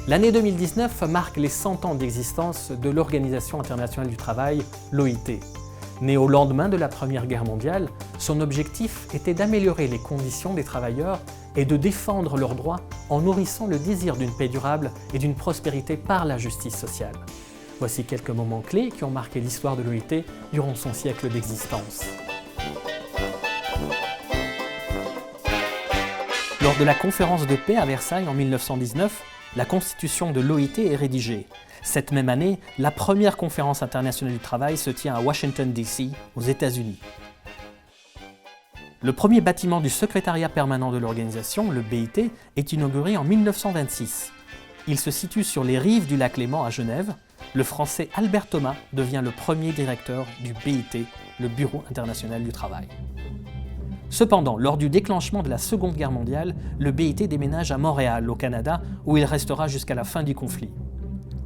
L'année 2019 marque les 100 ans d'existence de l'Organisation internationale du travail, l'OIT. Née au lendemain de la Première Guerre mondiale, son objectif était d'améliorer les conditions des travailleurs et de défendre leurs droits en nourrissant le désir d'une paix durable et d'une prospérité par la justice sociale. Voici quelques moments clés qui ont marqué l'histoire de l'OIT durant son siècle d'existence. Lors de la conférence de paix à Versailles en 1919, la constitution de l'OIT est rédigée. Cette même année, la première conférence internationale du travail se tient à Washington, D.C., aux États-Unis. Le premier bâtiment du secrétariat permanent de l'organisation, le BIT, est inauguré en 1926. Il se situe sur les rives du lac Léman à Genève. Le Français Albert Thomas devient le premier directeur du BIT, le Bureau international du travail. Cependant, lors du déclenchement de la Seconde Guerre mondiale, le BIT déménage à Montréal, au Canada, où il restera jusqu'à la fin du conflit.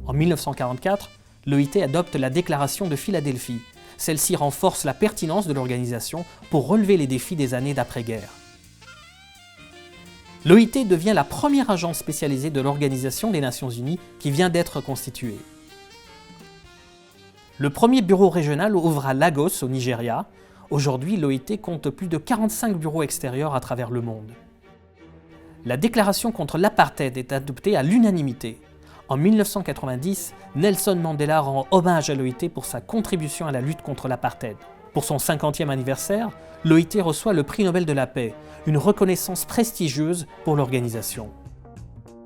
En 1944, l'OIT adopte la Déclaration de Philadelphie. Celle-ci renforce la pertinence de l'organisation pour relever les défis des années d'après-guerre. L'OIT devient la première agence spécialisée de l'Organisation des Nations Unies qui vient d'être constituée. Le premier bureau régional ouvre à Lagos, au Nigeria. Aujourd'hui, l'OIT compte plus de 45 bureaux extérieurs à travers le monde. La déclaration contre l'apartheid est adoptée à l'unanimité. En 1990, Nelson Mandela rend hommage à l'OIT pour sa contribution à la lutte contre l'apartheid. Pour son 50e anniversaire, l'OIT reçoit le prix Nobel de la paix, une reconnaissance prestigieuse pour l'organisation.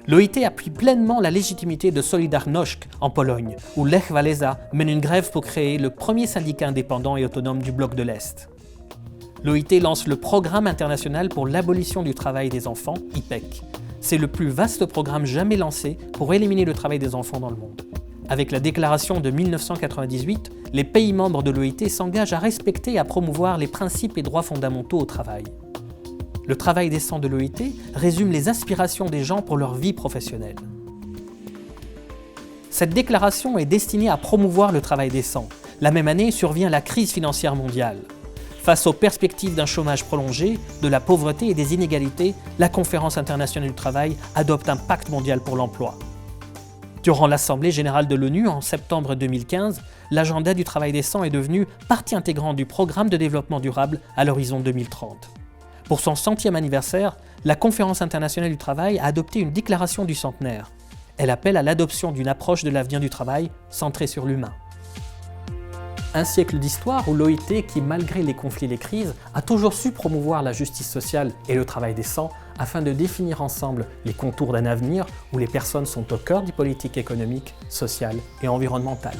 L'OIT appuie pleinement la légitimité de Solidarność en Pologne, où Lech Wałęsa mène une grève pour créer le premier syndicat indépendant et autonome du bloc de l'Est. L'OIT lance le Programme international pour l'abolition du travail des enfants, IPEC. C'est le plus vaste programme jamais lancé pour éliminer le travail des enfants dans le monde. Avec la déclaration de 1998, les pays membres de l'OIT s'engagent à respecter et à promouvoir les principes et droits fondamentaux au travail. Le travail décent de l'OIT résume les aspirations des gens pour leur vie professionnelle. Cette déclaration est destinée à promouvoir le travail décent. La même année survient la crise financière mondiale. Face aux perspectives d'un chômage prolongé, de la pauvreté et des inégalités, la Conférence internationale du travail adopte un pacte mondial pour l'emploi. Durant l'Assemblée générale de l'ONU en septembre 2015, l'agenda du travail décent est devenu partie intégrante du programme de développement durable à l'horizon 2030. Pour son 100e anniversaire, la Conférence internationale du travail a adopté une déclaration du centenaire. Elle appelle à l'adoption d'une approche de l'avenir du travail centrée sur l'humain. Un siècle d'histoire où l'OIT, qui malgré les conflits et les crises, a toujours su promouvoir la justice sociale et le travail décent afin de définir ensemble les contours d'un avenir où les personnes sont au cœur du politique économique, social et environnemental.